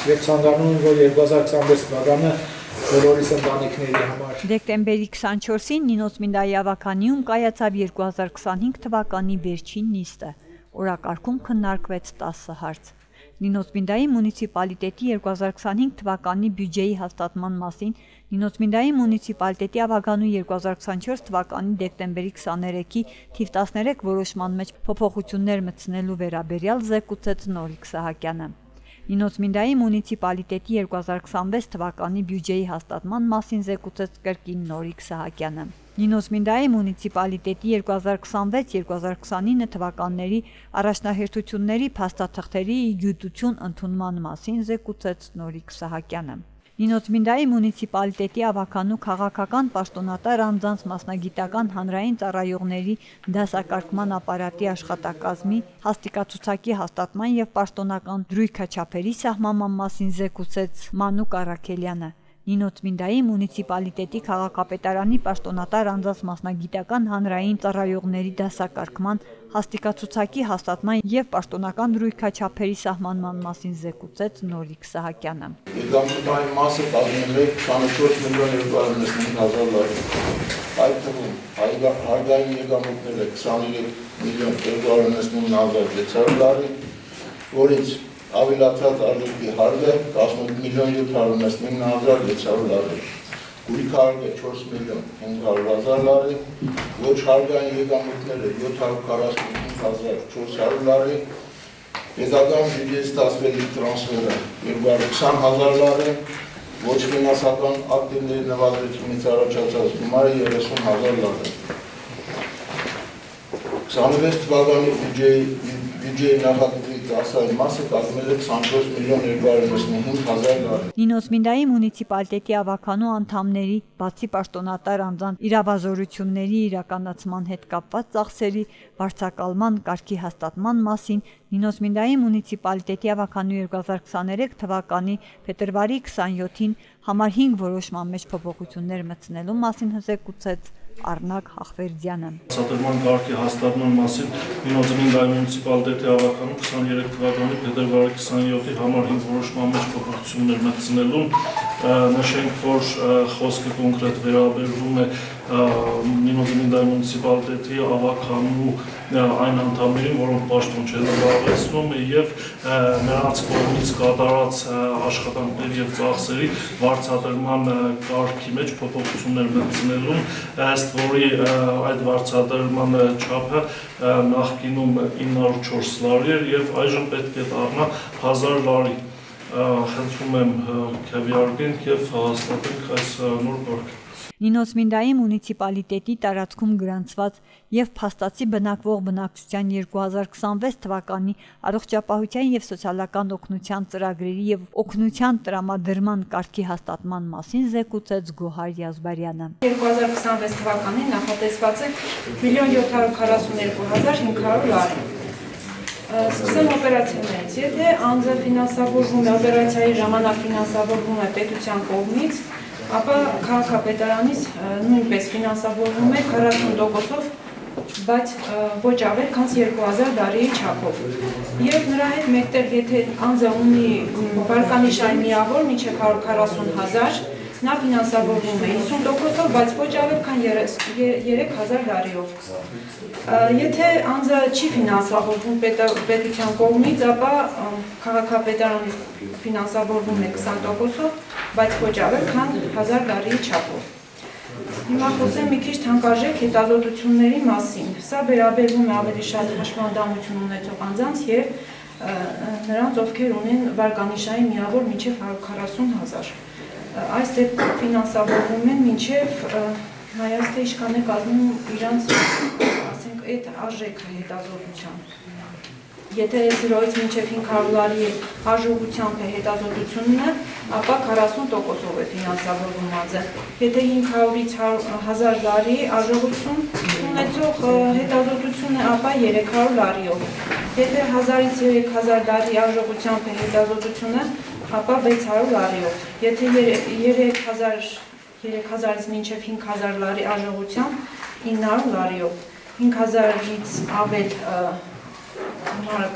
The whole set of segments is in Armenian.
Եվ ցանկանում եմ, որ 2026 թվականը բոլորիս ընտանիքների համար Դեկտեմբերի 24-ին Նինոց Մինդայի ավականիում կայացավ 2025 թվականի վերջին նիստը։ Օրակարգում քննարկվեց 10 հարց։ Նինոց Մինդայի մունիցիպալիտետի 2025 թվականի բյուջեի հաստատման մասին Նինոց Մինդայի մունիցիպալիտետի ավականու 2024 թվականի դեկտեմբերի 23-ի թիվ 13 որոշման մեջ փոփոխություններ մտցնելու վերաբերյալ զեկուցեց Նորիկ Սահակյանը։ Նինոց Մինդայի մունիցիպալիտետի 2026 թվականի բյուջեի հաստատման մասին զեկուցեց կրկին Նորիկ Սահակյանը։ Նինոց Մինդայի մունիցիպալիտետի 2026-2029 թվականների առաջնահերթությունների փաստաթղթերի գյուտություն ընդունման մասին զեկուցեց Նորիկ Սահակյանը։ Նինոց Մինդայի մունիցիպալիտետի ավականու քաղաքական պաշտոնատար անձանց մասնագիտական հանրային ծառայողների դասակարգման ապարատի աշխատակազմի հաստիկացուցակի հաստատման և պաշտոնական դրույքաչափերի սահմանման մասին զեկուցեց Մանուկ Առաքելյանը։ Նինոց Մինդայի մունիցիպալիտետի քաղաքապետարանի պաշտոնատար անձանց մասնագիտական հանրային ծառայողների դասակարգման հաստիկացուցակի հաստատման և պաշտոնական դրույքաչափերի սահմանման մասին զեկուցեց Նորիկ Սահակյանը։ Եկամուտային մասը կազմում է 24 միլիոն 295,000 լարի, այդ թվում հարկային եկամուտները 23 միլիոն 299,600 լարի, որից ավելացած արժեքի հարկը 18 միլիոն 719,600 լարի, գույքահարկը 4 միլիոն 500,000 լարի, ոչ հարկային եկամուտները 745,400 լարի, պետական բյուջեից ստացվելիք տրանսֆերը 220,000 լարի, ոչ ֆինանսական ակտիվների նվազեցումից առաջացած գումարը 30,000 լարի։ 26 թվականի բյուջեի նախագծի դասային մասը կազմել է 24 միլիոն 295,000 լարի։ Նինոց Մինդայի մունիցիպալիտետի ավականու անդամների, բացի պաշտոնատար անձանց իրավազորությունների իրականացման հետ կապված ծախսերի վարձակալման կարգի հաստատման մասին Նինոց Մինդայի մունիցիպալիտետի ավականու 2023 թվականի փետրվարի 27-ին համար 5 որոշման մեջ փոփոխություններ մտցնելու մասին զեկուցեց Առնակ Հախվերդյանը։ Վարձատրման կարգի հաստատման մասին Նինոց Մինդայի մունիցիպալիտետի ավականու 23 թվականի փետրվարի 27-ի համար 5 որոշման մեջ փոփոխություններ մտցնելուն նշենք, որ խոսքը կոնկրետ վերաբերվում է Նինոց Մինդայի մունիցիպալիտետի ավականու այն անդամներին, որոնք պաշտոն չեն զբաղեցնում եւ նրանց կողմից կատարած աշխատանքների եւ ծախսերի վարձատրման կարգի մեջ փոփոխություններ մտցնելուն, ըստ որի այդ վարձատրման չափը նախկինում 904 լարի էր եւ այժմ պետք է դառնա 1000 լարի։ Խնդրում եմ քվեարկենք եւ հաստատենք այս նոր կարգը։ Նինոց Մինդայի մունիցիպալիտետի տարածքում գրանցված և փաստացի բնակվող բնակչության 2026 թվականի առողջապահության և սոցիալական օգնության ծրագրերի և օգնության տրամադրման կարգի հաստատման մասին զեկուցեց Գոհար Յազբարյանը։ 2026 թվականին նախատեսված է 1,742,500 լարի։ Սկսեմ օպերացիաներից, եթե անձը ֆինանսավորվում է, օպերացիայի ժամանակ ֆինանսավորվում է պետության կողմից, ապա քաղաքապետարանից նույնպես ֆինանսավորվում է 40%-ով, բայց ոչ ավել, քան 2000 լարիի չափով։ Եվ նրա հետ մեկտեղ, եթե անձը ունի վարկանիշային միավոր մինչև 140,000, նա ֆինանսավորվում է 50%-ով, բայց ոչ ավել, քան 3000 լարիով։ Եթե անձը չի ֆինանսավորվում պետության կողմից, ապա քաղաքապետարանի ֆինանսավորվում է 20%-ով, բայց ոչ ավել, քան 1000 լարիի չափով։ Հիմա խոսեմ մի քիչ թանկարժեք հետազոտությունների մասին։ Սա վերաբերվում է ավելի շատ հաշմանդամություն ունեցող անձանց եւ նրանց, ովքեր ունեն վարկանիշային միավոր մինչև 140,000։ Այս դեպքում ֆինանսավորվում են մինչև նայած թե ինչքան է կազմում իրանց, ասենք, այդ արժեքը հետազոտության։ Եթե 0-ից մինչև 500 լարի հաջողությամբ է հետազոտությունը, ապա 40%-ով է ֆինանսավորվում անձը։ Եթե 500-ից 1000 լարի հաջողություն ունեցող հետազոտություն է, ապա 300 լարիով։ Եթե 1000-ից 3000 լարի հաջողությամբ է հետազոտությունը, ապա 600 լարիով։ Եթե 3000-ից մինչև 5000 լարի հաջողությամբ 900 լարիով։ 5000-ից ավել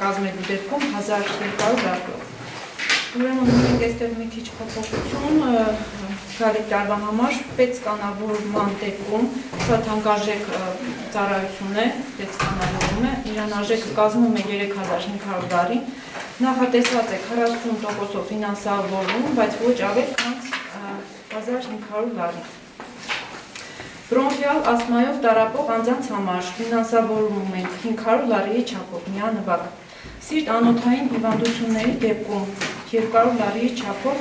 կազմելու դեպքում 1200 լարիով։ Ուրեմն ունենք այստեղ մի քիչ փոփոխություն գալիք տարվա համար պետսկանավորման դեպքում սա թանկարժեք ծառայություն է, պետսկանավորում է, իրան արժեքը կազմում է 3500 դարի, նախատեսված է 40%-ով ֆինանսավորում, բայց ոչ ավել քան 1500 դարի։ Բրոնխիալ ասթմայով տառապող անձանց համար ֆինանսավորում ենք 500 դարի չափով միանվագ։ Սիրտ անոթային հիվանդությունների դեպքում 200 դարի չափով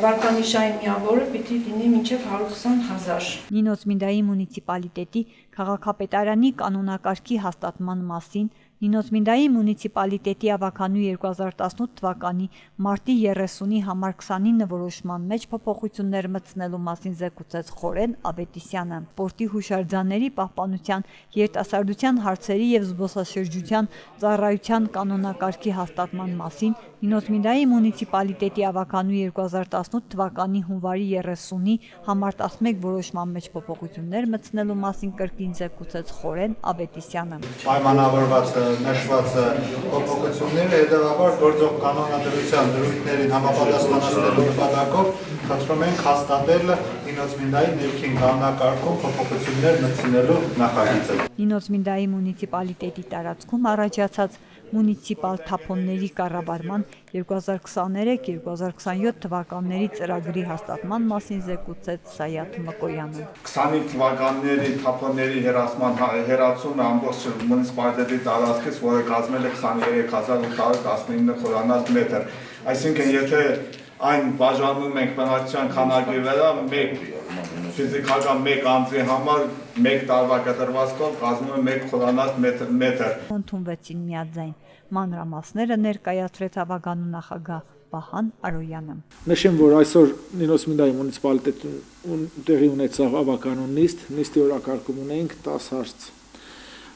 վարկանիշային միավորը պիտի լինի մինչև 120,000։ Նինոց Մինդայի մունիցիպալիտետի քաղաքապետարանի կանոնակարգի հաստատման մասին Նինոց Մինդայի մունիցիպալիտետի ավականու 2018 թվականի մարտի 30-ի համար 29 որոշման մեջ փոփոխություններ մտցնելու մասին զեկուցեց Խորեն Ավետիսյանը։ Սպորտի հուշարձանների պահպանության, երիտասարդության հարցերի եւ զբոսաշրջության ծառայության կանոնակարգի հաստատման մասին Նինոց Մինդայի մունիցիպալիտետի ավականու 2018 թվականի հունվարի 30-ի համար 11 որոշման մեջ փոփոխություններ մտցնելու մասին կրկին զեկուցեց Խորեն Ավետիսյանը։ Պայմանավորված նշված փոփոխությունները հետևաբար գործող կանոնադրության դրույթներին համապատասխանելու նպատակով խնդրում ենք հաստատել Նինոց Մինդայի ներքին կանոնակարգում փոփոխություններ մտցնելու նախագիծը։ Նինոց Մինդայի մունիցիպալիտետի տարածքում առաջացած մունիցիպալ թափոնների կառավարման 2023-2027 թվականների ծրագրի հաստատման մասին զեկուցեց Սայաթ Մկոյանը։ 25 թվականների թափոնների հերացումը ամբողջ մունիցիպալիտետի տարածքից, որը կազմել է 23819 խորանաց մետր։ Այսինքն, եթե այն բաժանում ենք բնակչության քանակի վրա, ֆիզիկական մեկ անձի համար մեկ տարվա կտրվածքով կազմում է 1 խորանաց մետր։ Ընդունվեցին միաձայն մանրամասները ներկայացրեց ավականու նախագահ Վահան Արոյանը։ Նշեմ, որ այսօր Նինոց Մինդայի մունիցիպալիտետում տեղի ունեցավ ավականու նիստի օրակարգում ունենք 10 հարց։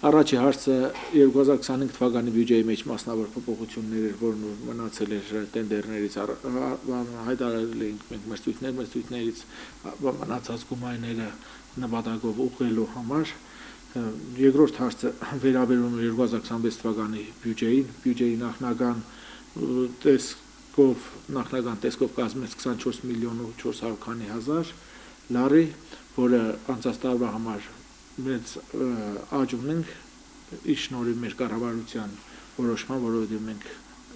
Առաջի հարցը 2025 թվականի բյուջեի մեջ մասնավոր փոփոխություններ էր, որն մնացել էր տենդերներից հայտարարել էինք մենք մեր ծույթներից մնացած գումարները նպատակով ուղղելու համար։ Երկրորդ հարցը վերաբերում է 2026 թվականի բյուջեի նախնական տեսքով կազմեց 24 միլիոն ու 400 քանի հազար լարի, որը անցած տարվա համար մեծ աճ ունենք ի շնորհիվ մեր կառավարության որոշման, որովհետև մենք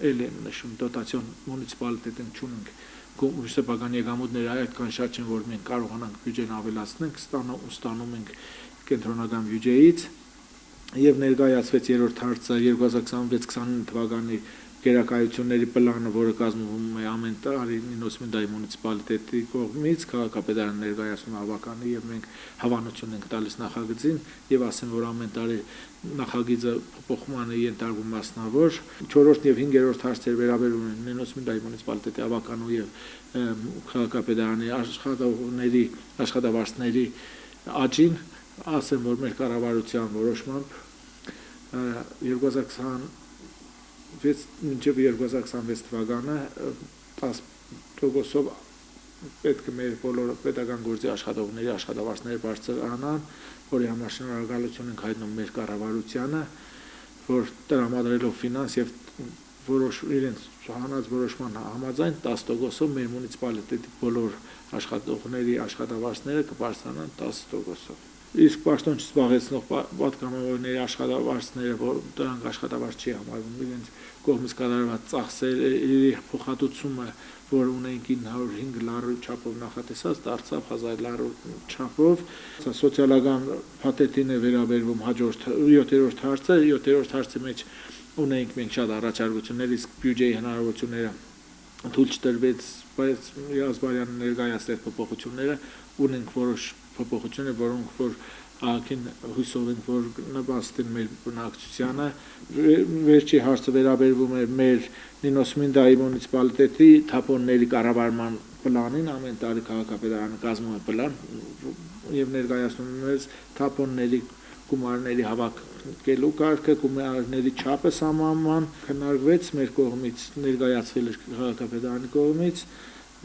ել են նշում դոտացիոն մունիցիպալիտետին չունենք սեփական եկամուտները այդքան շատ չեն, որ մենք կարողանանք բյուջեն ավելացնենք, ստանում ենք կենտրոնական բյուջեից եւ ներկայացվեց երրորդ հարցը 2026-29 թվականի գերակայությունների պլանը, որը կազմվում է ամեն տարի Նինոց Մինդայի մունիցիպալիտետի կողմից, քաղաքապետարանը ներկայացնում է ավականի եւ մենք հավանություն ենք տալիս նախագծին եւ ասեմ, որ ամեն տարի նախագիծը փոփոխման է ենթարկվում մասնավոր։ 4-րդ եւ 5-րդ հարցեր վերաբերում են Նինոց Մինդայի մունիցիպալիտետի ավականու եւ քաղաքապետարանի աշխատավարձների աճին, ասեմ, որ մեր կառավարության որոշմամբ 2026 թվականը 10%-ով պետք է մեր բոլոր պետական գործի աշխատողների աշխատավարձները բարձրանան, որի համար շնորհակալություն ենք հայտնում մեր կառավարությանը, որ տրամադրելով ֆինանս եւ իրենց հանած որոշման համաձայն 10%-ով մեր մունիցիպալիտետի բոլոր աշխատողների աշխատավարձները կբարձրանան 10%-ով։ Իսկ պաշտոն չզբաղեցնող պատգամավորների աշխատավարձները, որ դրանք աշխատավարձ չի համարվում, իրենց կողմից կատարված ծախսերի փոխհատուցումը, որ ունենք 905 լարու չափով նախատեսած, դարձավ 1000 լարու չափով։ Սոցիալական փաթեթին է վերաբերվում հաջորդ 7-րդ հարցը, 7-րդ հարցի մեջ ունենք մենք շատ առաջարկություններ, իսկ բյուջեի հնարավորությունները թույլ չտրվեց, բայց Ազբարյանը ներկայացրեց փոփոխությունները, ունենք որոշ փոփոխություններ, որոնք որ ակին հույսով ենք, որ նպաստեն մեր բնակչությանը։ Վերջի հարցը վերաբերվում է մեր Նինոց Մինդայի մունիցիպալիտետի թափոնների կառավարման պլանին, ամեն տարի քաղաքապետարանը կազմում է պլան եւ ներկայացնում է մեզ թափոնների գումարների հավաքելու կարգը, գումարների չափը սահմանման քննարկվեց մեր կողմից, ներկայացվել էր քաղաքապետարանի կողմից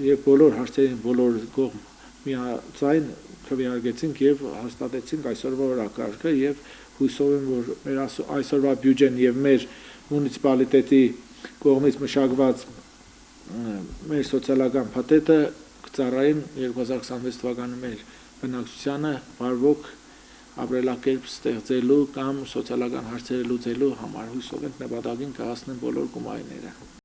եւ բոլոր հարցերին բոլոր կողմ միաձայն քվեարկեցինք եւ հաստատեցինք այսօրվա օրակարգը եւ հույսով եմ, որ մեր այսօրվա բյուջեն եւ մեր մունիցիպալիտետի կողմից մշակված մեր սոցիալական փաթեթը կծառային 2026 թվականի մեր բնակչությանը բարվոք ապրելակերպ ստեղծելու կամ սոցիալական հարցերը լուծելու համար հույսով ենք նպատակին կհասնեն բոլոր գումարները։